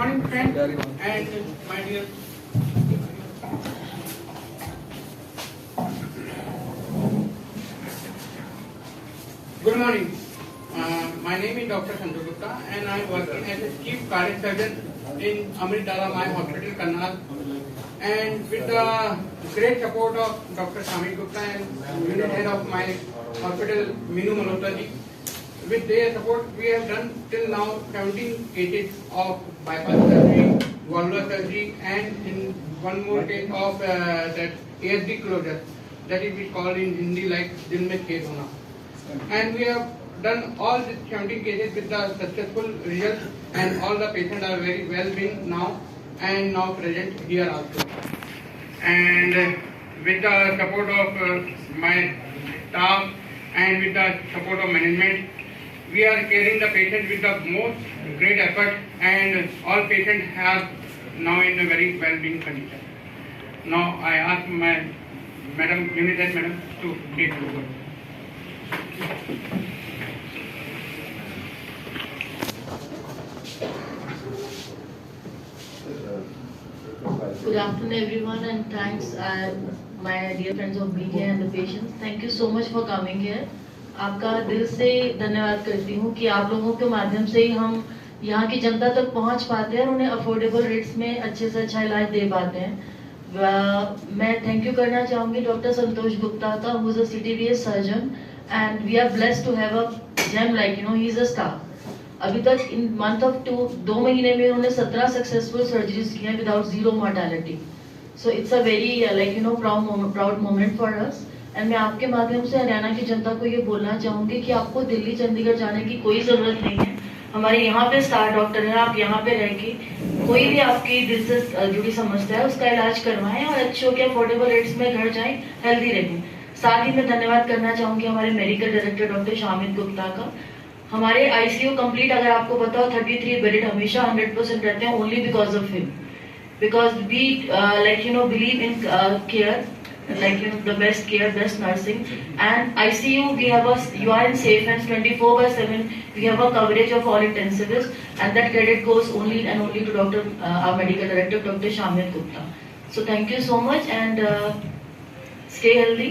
morning, friends, and my dear. Good morning. My name is Dr. Santosh Gupta, and I am working as a chief cardiac surgeon in Amrit Dala Mai Hospital, Karnal. And with the great support of Dr. Shamit Gupta and unit head of my hospital, Minu Malhotra ji, with their support, we have done till now 17 cases of bypass surgery, valvular surgery, and in one more case of that ASD closure, that is we call in Hindi like dil mein chhed hona. And we have done all these 17 cases with the successful results, and all the patients are very well being now and now present here also. And with the support of my staff and with the support of management, we are caring the patient with the most great effort, and all patients have now in a very well-being condition. Now I ask my Madam Unit Head Madam to take over. Good afternoon everyone, and thanks my dear friends of media and the patients. Thank you so much for coming here. आपका दिल से धन्यवाद करती हूँ कि आप लोगों के माध्यम से ही हम यहाँ की जनता तक पहुँच पाते हैं और उन्हें अफोर्डेबल रेट्स में अच्छे से अच्छा इलाज दे पाते हैं। मैं थैंक यू करना चाहूँगी डॉक्टर संतोष गुप्ता का, who is a CTVS surgeon, and we are blessed to have a gem like he is a star. अभी तक इन मंथ ऑफ 2 महीने में उन्होंने 17 सक्सेसफुल सर्जरीज की हैं without zero mortality. So it's a very proud moment for us. And मैं आपके माध्यम से हरियाणा की जनता को ये बोलना चाहूंगी कि आपको दिल्ली चंडीगढ़ जाने की कोई जरूरत नहीं है। हमारे यहाँ पे स्टार डॉक्टर है, आप यहाँ पे रह के कोई भी आपकी दिल से जुड़ी समस्या है उसका इलाज करवाएं और अच्छे के अफोर्डेबल रेट्स में घर जाएं, हेल्दी रहें। साथ ही मैं धन्यवाद करना चाहूंगी हमारे medical director doctor Shamit Gupta का। हमारे ICU कंप्लीट, अगर आपको पता हो, 33 बेडेड हमेशा 100% रहते हैं, only because of him, because we believe in care, the best care, best nursing, and ICU we have you are in safe hands 24/7. We have a coverage of all intensivists, and that credit goes only and only to our medical director Dr. Shamit Gupta. So thank you so much, and stay healthy,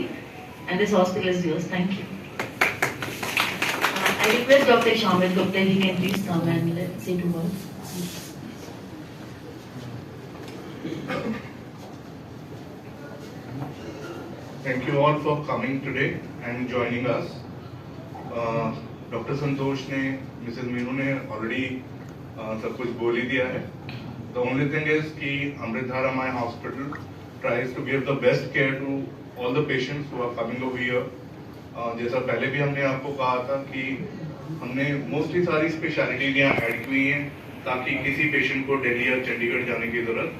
and this hospital is yours. Thank you. I request Dr. Shamit Gupta, he can please come and let's say 2 words. Thank you all for coming today and joining us. Dr. Santosh ने, Mrs. Meenu ने already सब कुछ बोल ही दिया है. The only thing is कि Amrit Dala Mai Hospital tries to give the best care to all the patients who are coming over here. जैसा पहले भी हमने आपको कहा था कि हमने मोस्टली सारी स्पेशलिटीज यहाँ ऐड की हैं ताकि किसी पेशेंट को दिल्ली या चंडीगढ़ जाने की जरूरत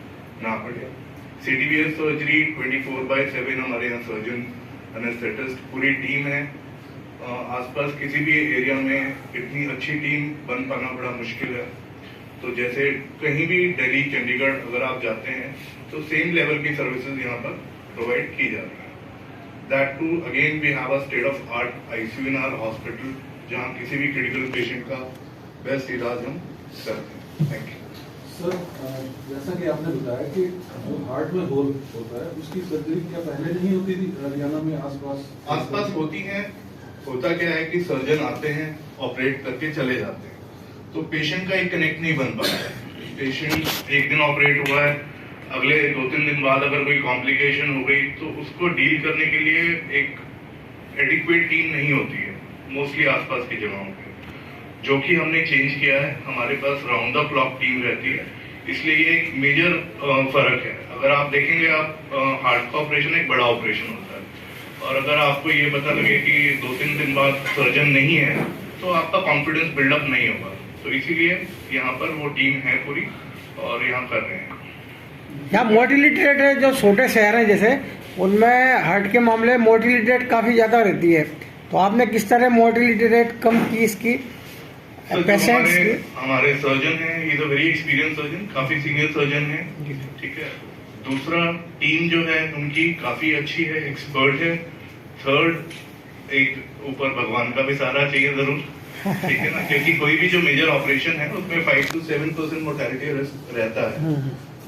ना पड़े। CTVS सर्जरी 24/7 हमारे यहाँ सर्जन, एनेस्थेटिस्ट, पूरी टीम है। आसपास किसी भी एरिया में इतनी अच्छी टीम बन पाना बड़ा मुश्किल है। तो जैसे कहीं भी दिल्ली चंडीगढ़ अगर आप जाते हैं तो सेम लेवल की सर्विसेज यहाँ पर प्रोवाइड की जा रही है। That too, again we have a state-of-art ICU in our hospital, जहाँ किसी भी क्रिटिकल पेशेंट का बेस्ट इलाज हम करते हैं। Thank you sir. जैसा कि आपने बताया कि जो हार्ट में होल होता है उसकी सर्जरी क्या पहले नहीं होती थी हरियाणा में? आसपास होती है। होता क्या है कि सर्जन आते हैं, ऑपरेट करके चले जाते हैं, तो पेशेंट का एक कनेक्ट नहीं बन पाता है। पेशेंट एक दिन ऑपरेट हुआ है, अगले 2-3 दिन बाद अगर कोई कॉम्प्लिकेशन हो गई तो उसको डील करने के लिए एक एडिक्वेट टीम नहीं होती है मोस्टली आसपास की जगहों पे, जो कि हमने चेंज किया है। हमारे पास राउंड द क्लॉक टीम रहती है, इसलिए ये एक मेजर फर्क है। अगर आप देखेंगे, आप हार्ट का ऑपरेशन एक बड़ा ऑपरेशन होता है, और अगर आपको ये पता लगे कि 2-3 दिन बाद सर्जन नहीं है तो आपका कॉन्फिडेंस बिल्डअप नहीं होगा। तो इसीलिए यहाँ पर वो टीम है पूरी और यहाँ कर रहे हैं। यहाँ मोर्टिलिटी रेट है, जो छोटे शहर हैं जैसे उनमें हार्ट के मामले मोर्टिलिटी रेट काफ़ी ज़्यादा रहती है, तो आपने किस तरह मोर्टिलिटी रेट कम की इसकी पेशेंट्स की? हमारे सर्जन हैं, is a very experience surgeon, काफ़ी सीनियर सर्जन है, ठीक है। दूसरा, टीम जो है उनकी काफ़ी अच्छी है, एक्सपर्ट है। थर्ड, एक ऊपर भगवान का भी सहारा चाहिए जरूर, ठीक है ना, क्योंकि कोई भी जो मेजर ऑपरेशन है उसमें 5 to 7% मोर्टेलिटी रिस्क रहता है।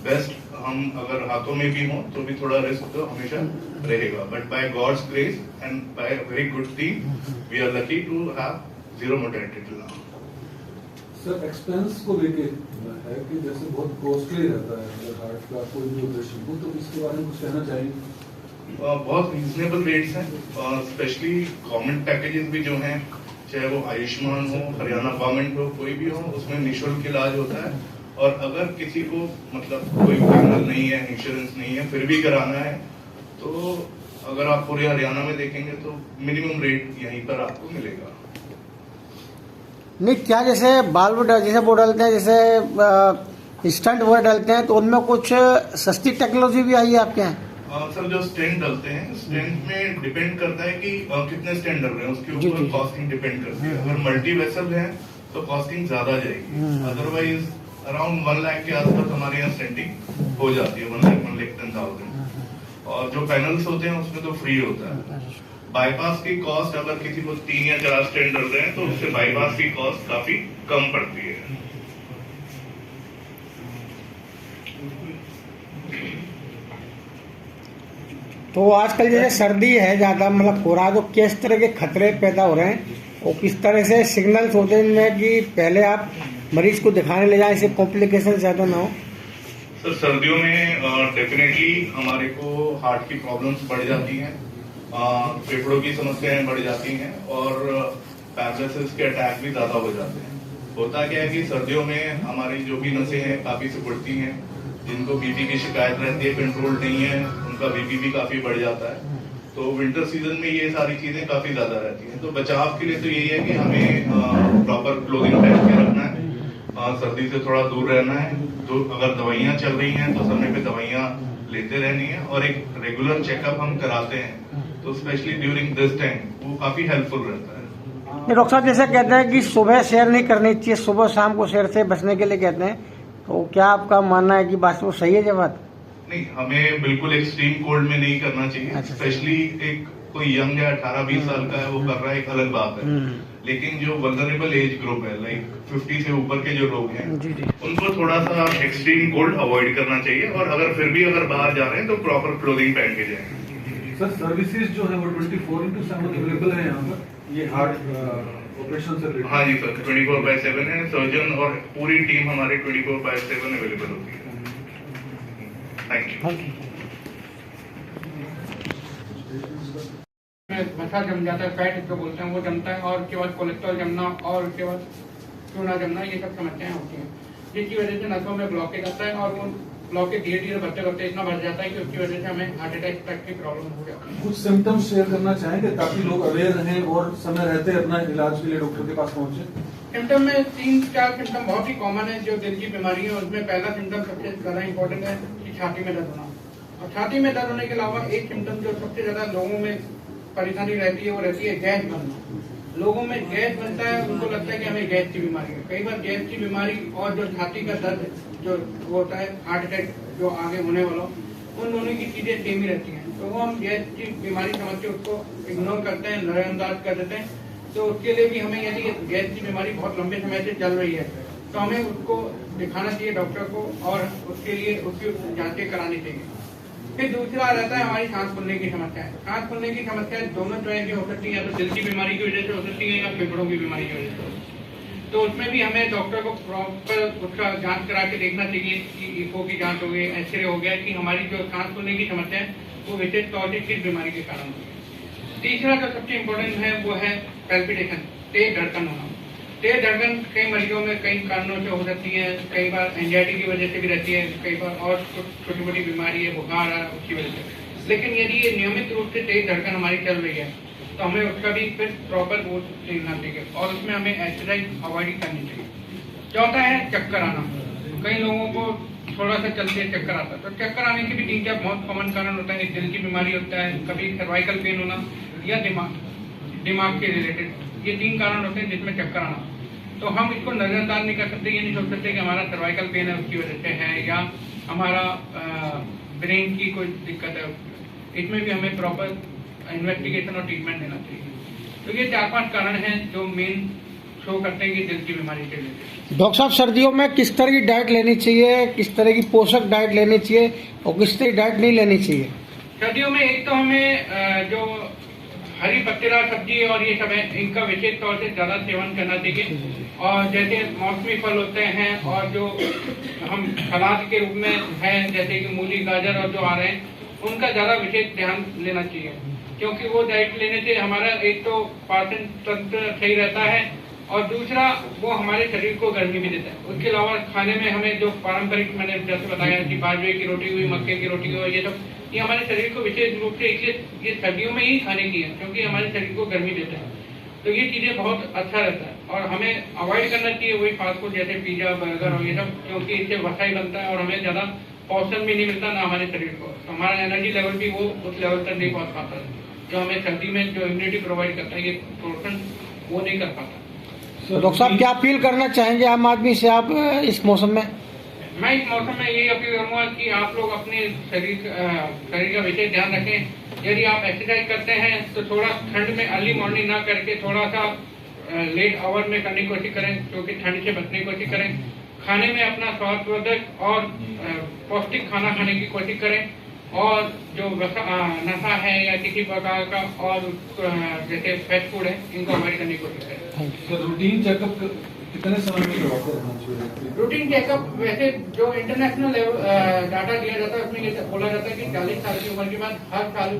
बेस्ट हम अगर हाथों में भी हो तो भी थोड़ा रिस्क तो हमेशा रहेगा, but by God's grace and by very good team we are lucky to have 0 mortality till now. Sir expense को लेके है कि जैसे बहुत कॉस्टली रहता है हार्ट का कोई भी ऑपरेशन हो, तो इसके बारे में कुछ कहना चाहिए? बहुत रीजनेबल रेट्स हैं, स्पेशली गवर्नमेंट पैकेजेस भी जो हैं, चाहे वो आयुष्मान हो, हरियाणा गवर्नमेंट हो, कोई भी हो, उसमें निःशुल्क इलाज होता है। और अगर किसी को मतलब कोई पैनल नहीं है, इंश्योरेंस नहीं है, फिर भी कराना है, तो अगर आप पूरे हरियाणा में देखेंगे तो मिनिमम रेट यहीं पर आपको मिलेगा। नहीं, क्या जैसे बाल वो जैसे वो डालते हैं, जैसे स्टंट वो डालते हैं, तो उनमें कुछ सस्ती टेक्नोलॉजी भी आई है आपके यहाँ? सर जो स्टेंट डलते हैं, स्टेंट में डिपेंड करता है कि कितने स्टेंट डल रहे हैं, उसके जी, ऊपर जी। कॉस्टिंग डिपेंड करती है। अगर मल्टी वेसल है तो कॉस्टिंग ज्यादा जाएगी, अदरवाइज अराउंड 1 लाख के आसपास हमारे यहाँ स्टेंटिंग हो जाती है, 1,10,000। और जो पैनल्स होते हैं उसमें तो फ्री होता है। बाईपास की कॉस्ट अगर किसी को 3 या 4 स्टेंट डल रहे हैं तो उससे बाईपास की कॉस्ट काफी कम पड़ती है। तो आजकल जैसे सर्दी है ज्यादा, मतलब कोहरा, जो किस तरह के खतरे पैदा हो रहे हैं और किस तरह से सिग्नल्स होते हैं इनमें कि पहले आप मरीज को दिखाने ले जाएं, इससे कॉम्प्लिकेशन ज्यादा ना हो? सर सर्दियों में डेफिनेटली हमारे को हार्ट की प्रॉब्लम्स बढ़ जाती हैं, फेफड़ों की समस्याएं बढ़ जाती हैं और पैरालिसिस के अटैक भी ज्यादा हो जाते हैं। होता क्या है कि सर्दियों में हमारी जो भी नसें हैं काफी सिकुड़ती हैं, जिनको बीपी की शिकायत रहती है, कंट्रोल नहीं है, उनका बीपी भी काफी बढ़ जाता है। तो विंटर सीजन में ये सारी चीजें काफी ज्यादा रहती हैं। तो बचाव के लिए तो यही है कि हमें प्रॉपर क्लोथिंग पहन के रखना है, सर्दी से थोड़ा दूर रहना है। तो अगर दवाइयां चल रही हैं तो समय पे दवाइयां लेते रहनी है और एक रेगुलर चेकअप हम कराते हैं, तो स्पेशली ड्यूरिंग दिस टाइम वो काफी हेल्पफुल रहता है। डॉक्टर साहब जैसे कहते हैं कि सुबह सैर नहीं करनी चाहिए, सुबह शाम को सैर से बचने के लिए कहते हैं, तो क्या आपका मानना है कि बात वो सही है? जब बात नहीं, हमें बिल्कुल एक्सट्रीम कोल्ड में नहीं करना चाहिए। अच्छा। स्पेशली एक कोई यंग है 18-20 साल का है वो कर रहा है, एक अलग बात है। लेकिन जो वल्नरेबल एज ग्रुप है, लाइक 50 से ऊपर के जो लोग हैं, जी जी। उनको थोड़ा सा एक्सट्रीम कोल्ड अवॉइड करना चाहिए। और अगर फिर भी अगर बाहर जा रहे हैं तो प्रॉपर क्लोथिंग पहन के जाएं। सर सर्विसेज जो है वो 24/7 अवेलेबल है यहाँ पर, ये हार्ट ऑपरेशन से related? हाँ जी सर, 24/7 है। सर्जन और पूरी टीम हमारे 24/7 अवेलेबल होती है। Thank you. वसा जम जाता है, फैट इसको बोलते हैं, वो जमता है और उसके बाद कोलेस्ट्रॉल जमना और उसके बाद चूना जमना, ये सब समस्याएं होती हैं, जिसकी वजह से नसों में ब्लॉकेज आता है और वो ब्लॉकेज धीरे धीरे बढ़ते बढ़ते इतना बढ़ जाता है कि उसकी वजह से हमें हार्ट अटैक तक की प्रॉब्लम हो जाती है। कुछ सिम्टम्स शेयर करना चाहेंगे ताकि लोग अवेयर रहें और समय रहते अपना इलाज के लिए डॉक्टर के पास पहुंचे? सिम्टम में 3-4 सिम्टम बहुत ही कॉमन है जो दिल की बीमारी है। उसमें पहला सिम्टम सबसे ज्यादा इंपॉर्टेंट है कि छाती में दर्द होना, और छाती में दर्द होने के अलावा एक सिम्टम जो सबसे ज्यादा लोगों में परेशानी रहती है वो रहती है गैस बनना। लोगों में गैस बनता है, उनको लगता है कि हमें गैस की बीमारी है। कई बार गैस की बीमारी और जो छाती का दर्द जो वो होता है, हार्ट अटैक जो आगे होने वाला, उन दोनों की चीजें सेम ही रहती हैं। तो वो हम गैस की बीमारी समझ के उसको इग्नोर करते हैं, नजरअंदाज कर देते हैं। तो उसके लिए भी हमें, यदि गैस की बीमारी बहुत लंबे समय से चल रही है तो हमें उसको दिखाना चाहिए डॉक्टर को और उसके लिए उसकी जांचें करानी चाहिए। फिर दूसरा रहता है हमारी सांस फूलने की समस्या है। सांस फूलने की समस्या दोनों तरह की हो सकती है, या तो दिल की बीमारी की वजह से हो सकती है या फेफड़ों की बीमारी की वजह से। तो उसमें भी हमें डॉक्टर को प्रॉपर उसका जांच करा के देखना चाहिए कि इको की जांच हो गई, एक्सरे हो गया, कि हमारी जो सांस फूलने की समस्या है वो विशेष तौर से किस बीमारी के कारण होगी। तीसरा जो सबसे इम्पोर्टेंट है वो है पैल्पिटेशन, तेज धड़कन होना। तेज धड़कन कई मरीजों में कई कारणों से हो सकती है, कई बार एंजाइटी की वजह से भी रहती है, कई बार और छोटी मोटी बीमारी है, बुखार है, उसकी वजह से। लेकिन यदि ये नियमित रूप से तेज धड़कन हमारी चल रही है तो हमें उसका भी फिर प्रॉपर वो देखना चाहिए और उसमें हमें एक्सरसाइज अवॉइड करनी चाहिए। चौथा है चक्कर आना। कई लोगों को थोड़ा सा चलते चक्कर आता है, तो चक्कर आने के भी 3-4 बहुत कॉमन कारण होता है। दिल की बीमारी होता है, कभी सर्वाइकल पेन होना या दिमाग के रिलेटेड, ये 3 कारण होते हैं जिसमें चक्कर आना। तो हम इसको नजरअंदाज नहीं कर सकते, ये नहीं सोच सकते कि हमारा सर्वाइकल पेन है उसकी वजह से है या हमारा ब्रेन की कोई दिक्कत है। इसमें भी हमें प्रॉपर इन्वेस्टिगेशन और ट्रीटमेंट देना चाहिए। तो ये 4-5 कारण हैं जो मेन शो करते हैं कि दिल की बीमारी के लिए। डॉक्टर साहब, सर्दियों में किस तरह की डाइट लेनी चाहिए, किस तरह की पोषक डाइट लेनी चाहिए और किस तरह की डाइट नहीं लेनी चाहिए? सर्दियों में एक तो हमें जो हरी पत्तेदार सब्जी और ये सब है, इनका विशेष तौर से ज्यादा सेवन करना चाहिए। और जैसे मौसमी फल होते हैं और जो हम सलाद के रूप में हैं, जैसे कि मूली, गाजर और जो आ रहे हैं, उनका ज्यादा विशेष ध्यान लेना चाहिए, क्योंकि वो डाइट लेने से हमारा एक तो पाचन तंत्र सही रहता है और दूसरा वो हमारे शरीर को गर्मी भी देता है। उसके अलावा खाने में हमें जो पारंपरिक, मैंने जैसे बताया कि बाजरे की रोटी हुई, मक्के की रोटी हुई, ये सब ये हमारे शरीर को विशेष रूप से इसलिए ये सर्दियों में ही खाने की है, क्योंकि हमारे शरीर को गर्मी देता है। तो ये चीजें बहुत अच्छा रहता है और हमें अवॉइड करना चाहिए वही फास्ट फूड जैसे पिज्जा, बर्गर और ये सब, क्योंकि इससे वसा ही बनता है और हमें ज्यादा पोषण भी नहीं मिलता ना हमारे शरीर को। तो हमारा एनर्जी लेवल भी वो उस लेवल तक नहीं पहुंच पाता है जो हमें सर्दी में जो इम्यूनिटी प्रोवाइड करता है, ये पोषण वो नहीं कर पाता। तो डॉक्टर साहब, क्या अपील करना चाहेंगे आम आदमी से आप इस मौसम में? मैं इस मौसम में यही अपील करूंगा कि आप लोग अपने शरीर का विशेष ध्यान रखें। यदि आप एक्सरसाइज करते हैं तो थोड़ा ठंड में अर्ली मॉर्निंग ना करके थोड़ा सा लेट आवर में करने की कोशिश करें, क्योंकि ठंड से बचने की कोशिश करें। खाने में अपना स्वास्थ्यवर्धक और पौष्टिक खाना खाने की कोशिश करें और जो नशा है या किसी प्रकार का और जैसे फास्ट फूड है, इनको अवॉइड करने की कोशिश करें। तो रूटीन चेकअप कितने समय में करवाते रहना चाहिए? रूटीन चेकअप वैसे जो इंटरनेशनल डाटा दिया जाता है उसमें ये बोला जाता है कि 40 साल की उम्र के बाद हर साल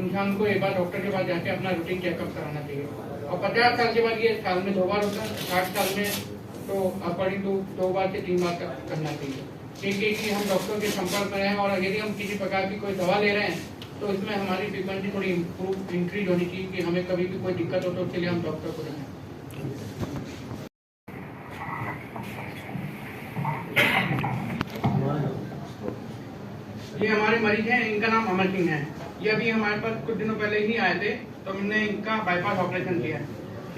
इंसान को एक बार डॉक्टर के पास जाके अपना रूटीन चेकअप कराना चाहिए। और 50 साल के बाद ये साल में 2 बार होता है, 60 साल में तो अकॉर्डिंग टू 2 बार से 3 बार करना चाहिए, क्योंकि हम डॉक्टर के संपर्क में हैं और यदि हम किसी प्रकार की कोई दवा ले रहे हैं तो इसमें हमारी फ्रीक्वेंसी थोड़ी इंक्रीज होनी चाहिए कि हमें कभी भी कोई दिक्कत हो तो उसके लिए हम डॉक्टर को दें। ये हमारे मरीज हैं, इनका नाम अमर सिंह है। ये अभी हमारे पास कुछ दिनों पहले ही आए थे, तो हमने इनका बाईपास ऑपरेशन किया।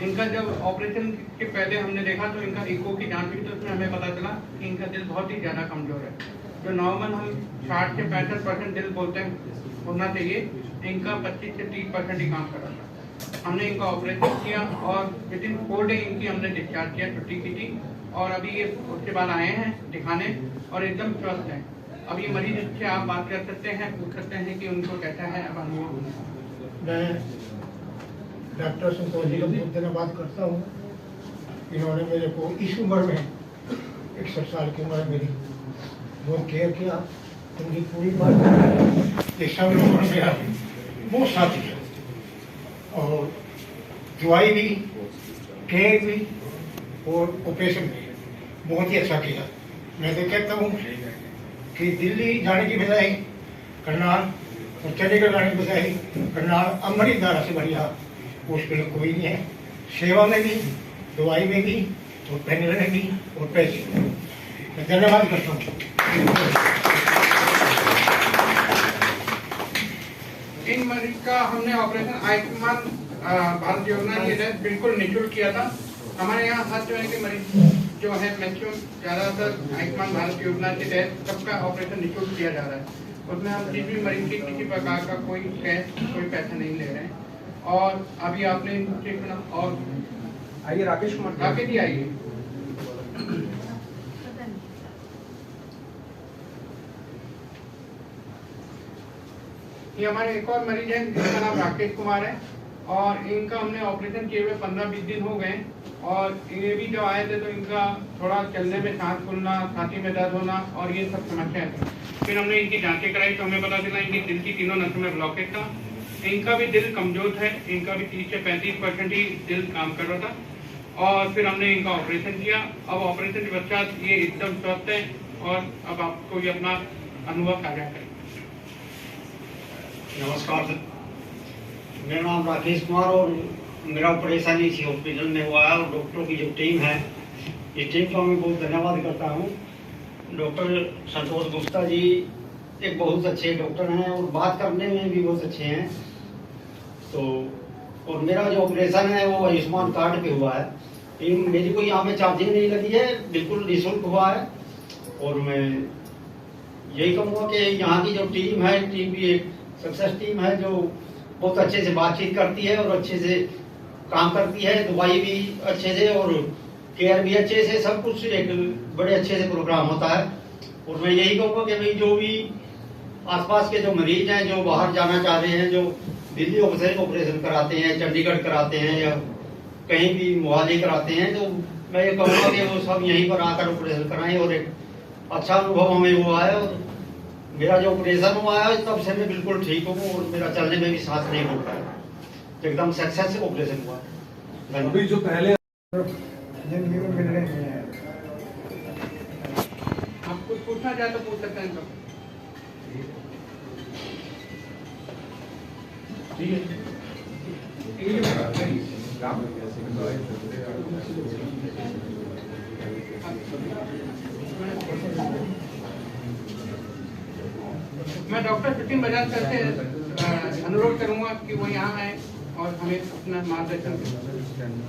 इनका जब ऑपरेशन के पहले हमने देखा तो इनका इको की जांच हुई, तो उसमें हमें पता चला कि इनका दिल बहुत ही ज्यादा कमजोर है। जो नॉर्मल हम 60 से 65% दिल बोलते हैं होना चाहिए, इनका 25 से 30% ही काम कर रहा था। हमने इनका ऑपरेशन किया और विद इन 4 डे इनकी हमने डिस्चार्ज किया, छुट्टी की थी और अभी ये उसके बाद आए हैं दिखाने और एकदम स्वस्थ है। अब ये मरीज से आप बात कर सकते हैं, पूछ सकते हैं कि उनको कैसा है अब अनुभव। मैं डॉक्टर संतोष जी को बहुत धन्यवाद करता हूँ। इन्होंने मेरे को इस उम्र में 61 साल की उम्र मेरी बहुत केयर किया। उनकी पूरी बात ये सब लोगों ने बहुत साथ दिया और दवाई भी, केयर भी और ऑपरेशन भी बहुत ही अच्छा किया। मैं तो कहता हूँ कि दिल्ली जाने की बजाय करनाल और चंडीगढ़ जाने की बजाय करनाल अमृतधारा से बढ़िया हॉस्पिटल कोई नहीं है। सेवा में भी, दवाई में भी और पहनने में भी और पैसे में। मैं धन्यवाद करता हूँ। इन मरीज का हमने ऑपरेशन आयुष्मान भारत योजना के तहत बिल्कुल निःशुल्क किया था। हमारे यहाँ हर तरह के मरीज जो है मैक्सिमम ज्यादातर आयुष्मान भारत योजना के तहत सबका ऑपरेशन निःशुल्क किया जा रहा है। उसमें हम किसी भी मरीज की किसी प्रकार का कोई कैश, कोई पैसा नहीं ले रहे हैं। और अभी आपने और आइए राकेश जी आइए। ये हमारे एक और मरीज हैं जिनका नाम राकेश कुमार है और इनका हमने ऑपरेशन किए हुए 15-20 दिन हो गए और ये भी जब आए थे तो इनका थोड़ा चलने में सांस फूलना, छाती में दर्द होना और ये सब समस्या थी। फिर हमने इनकी जांचें कराई तो हमें पता चला इनकी दिल की तीनों नसों में ब्लॉकेज था। इनका भी दिल कमजोर है, इनका भी 30 से 35% ही दिल काम कर रहा था और फिर हमने इनका ऑपरेशन किया। अब ऑपरेशन के पश्चात ये एकदम स्वस्थ है और अब आपको ये अपना अनुभव साझा करें। नमस्कार सर, मेरा नाम राकेश कुमार और मेरा ऑपरेशन इसी हॉस्पिटल में हुआ है और डॉक्टरों की जो टीम है, इस टीम का मैं बहुत धन्यवाद करता हूँ। डॉक्टर संतोष गुप्ता जी एक बहुत अच्छे डॉक्टर हैं और बात करने में भी बहुत अच्छे हैं। तो और मेरा जो ऑपरेशन है वो आयुष्मान कार्ड पे हुआ है। मेरी कोई यहाँ पे चार्जिंग नहीं लगी है, बिल्कुल निःशुल्क हुआ है। और मैं यही कहूँगा कि यहाँ की जो टीम है, टीम भी एक सक्सेस टीम है जो बहुत अच्छे से बातचीत करती है और अच्छे से काम करती है, दवाई भी अच्छे से और केयर भी अच्छे से, सब कुछ एक बड़े अच्छे से प्रोग्राम होता है। और मैं यही कहूँगा कि भाई जो भी आसपास के जो मरीज हैं जो बाहर जाना चाह रहे हैं, जो दिल्ली ऑपरेशन कराते हैं, चंडीगढ़ कराते हैं या कहीं भी मोहाली कराते हैं, तो मैं ये कहूँगा कि वो सब यहीं पर आकर ऑपरेशन कराएं। और एक अच्छा अनुभव हमें हुआ है और मेरा जो ऑपरेशन हुआ है तब से मैं बिल्कुल ठीक हूँ और मेरा चलने में भी सांस नहीं फूलता है, एकदम सक्सेस से ऑपरेशन हुआ है। अभी जो पहले जिंदगी में मिलने नहीं है। आप कुछ पूछना चाहे तो पूछ सकते हैं। मैं डॉक्टर सचिन बजाज सर से अनुरोध करूंगा कि वो यहाँ आए और हमें अपना मार्गदर्शन करें।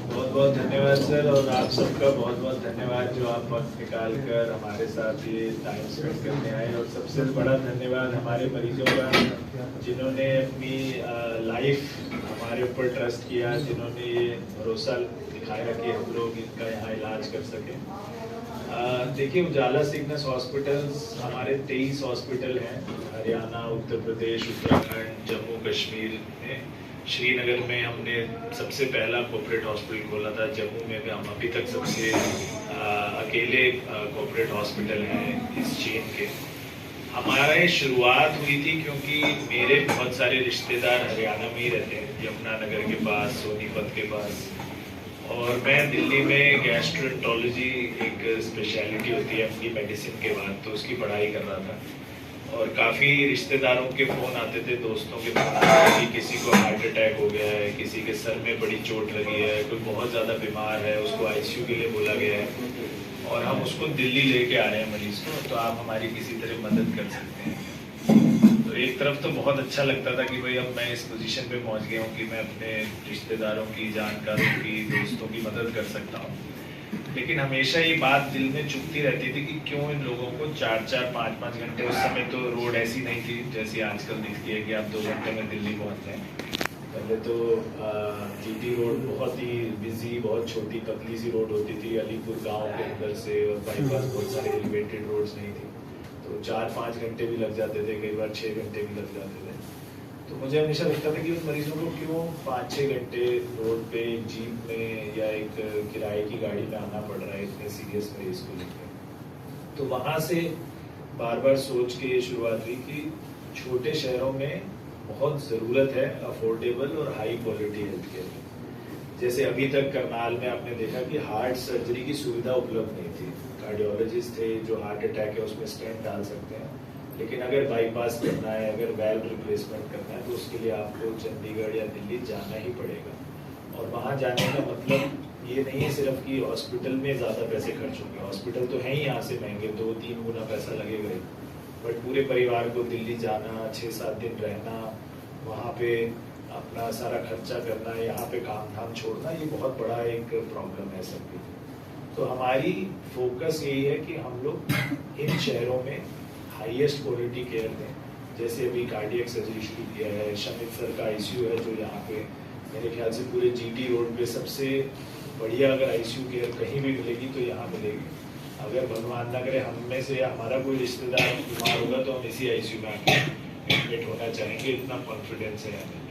बहुत बहुत धन्यवाद सर, और आप सबका बहुत बहुत धन्यवाद जो आप वक्त निकाल कर हमारे साथ ये टाइम स्पेंड करने आए। और सबसे बड़ा धन्यवाद हमारे मरीजों का जिन्होंने अपनी लाइफ हमारे ऊपर ट्रस्ट किया, जिन्होंने ये भरोसा दिखाया कि हम लोग इनका यहाँ इलाज कर सकें। देखिए, उजाला सिग्नेस हॉस्पिटल्स हमारे 23 हॉस्पिटल हैं हरियाणा, उत्तर प्रदेश, उत्तराखंड, जम्मू कश्मीर में। श्रीनगर में हमने सबसे पहला कॉर्पोरेट हॉस्पिटल खोला था। जम्मू में भी हम अभी तक सबसे अकेले कॉर्पोरेट हॉस्पिटल हैं इस चेन के। हमारा शुरुआत हुई थी क्योंकि मेरे बहुत सारे रिश्तेदार हरियाणा में ही रहते हैं, यमुनानगर के पास, सोनीपत के पास। और मैं दिल्ली में गैस्ट्रोएंटरोलॉजी एक स्पेशलिटी होती है अपनी मेडिसिन के बाद, तो उसकी पढ़ाई कर रहा था। और काफ़ी रिश्तेदारों के फ़ोन आते थे, दोस्तों के फ़ोन आते थे कि किसी को हार्ट अटैक हो गया है, किसी के सर में बड़ी चोट लगी है, कोई बहुत ज़्यादा बीमार है, उसको आईसीयू के लिए बोला गया है और हम उसको दिल्ली लेके आ रहे हैं मरीज़ को, तो आप हमारी किसी तरह मदद कर सकते हैं। तो एक तरफ तो बहुत अच्छा लगता था कि भाई अब मैं इस पोजीशन पे पहुंच गया हूँ कि मैं अपने रिश्तेदारों की, जानकारों की, दोस्तों की मदद कर सकता हूँ। लेकिन हमेशा ये बात दिल में चुभती रहती थी कि क्यों इन लोगों को 4-4, 5-5 घंटे, उस समय तो रोड ऐसी नहीं थी जैसी आजकल दिखती है कि आप 2 घंटे में दिल्ली पहुँच जाएँ। पहले तो जीटी रोड बहुत ही बिजी, बहुत छोटी पतली सी रोड होती थी अलीपुर गाँव के अंदर से, और बाईपास बहुत सारे एलिवेटेड रोड्स नहीं थी, तो 4-5 घंटे भी लग जाते थे, कई बार 6 घंटे भी लग जाते थे। तो मुझे हमेशा लगता था कि उन मरीजों को क्यों 5-6 घंटे रोड पे एक जीप में या एक किराए की गाड़ी में आना पड़ रहा है इतने सीरियस मरीज को लेकर। तो वहाँ से बार बार सोच के ये शुरुआत हुई कि छोटे शहरों में बहुत ज़रूरत है अफोर्डेबल और हाई क्वालिटी हेल्थ केयर की। जैसे अभी तक करनाल में आपने देखा कि हार्ट सर्जरी की सुविधा उपलब्ध नहीं थी। कार्डियोलॉजिस्ट थे जो हार्ट अटैक है उसमें स्टेंट डाल सकते हैं, लेकिन अगर बाईपास करना है, अगर वैल्व रिप्लेसमेंट करना है, तो उसके लिए आपको चंडीगढ़ या दिल्ली जाना ही पड़ेगा। और वहाँ जाने का मतलब ये नहीं है सिर्फ कि हॉस्पिटल में ज़्यादा पैसे खर्च होंगे, हॉस्पिटल तो है ही यहाँ से महंगे, 2-3 गुना पैसा लगेगा ही, बट पूरे परिवार को दिल्ली जाना, 6-7 दिन रहना, वहाँ पे अपना सारा खर्चा करना, यहाँ पे काम धाम छोड़ना, ये बहुत बड़ा एक प्रॉब्लम है सबकी। तो हमारी फोकस यही है कि हम लोग इन शहरों में हाईएस्ट क्वालिटी केयर दें। जैसे अभी कार्डियक सर्जरी शुरू किया है, शमित सर का आईसीयू है जो यहाँ पे मेरे ख्याल से पूरे जीटी रोड पे सबसे बढ़िया अगर आईसीयू केयर कहीं भी मिलेगी तो यहाँ मिलेगी। अगर भगवान ना करे हम में से हमारा कोई रिश्तेदार बीमार होगा तो हम इसी आईसीयू में आके एडमिट होना चाहेंगे, इतना कॉन्फिडेंस है हमें।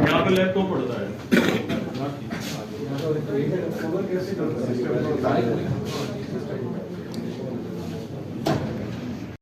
यहाँ पे लैपटॉप पड़ता है। कैसे करता है?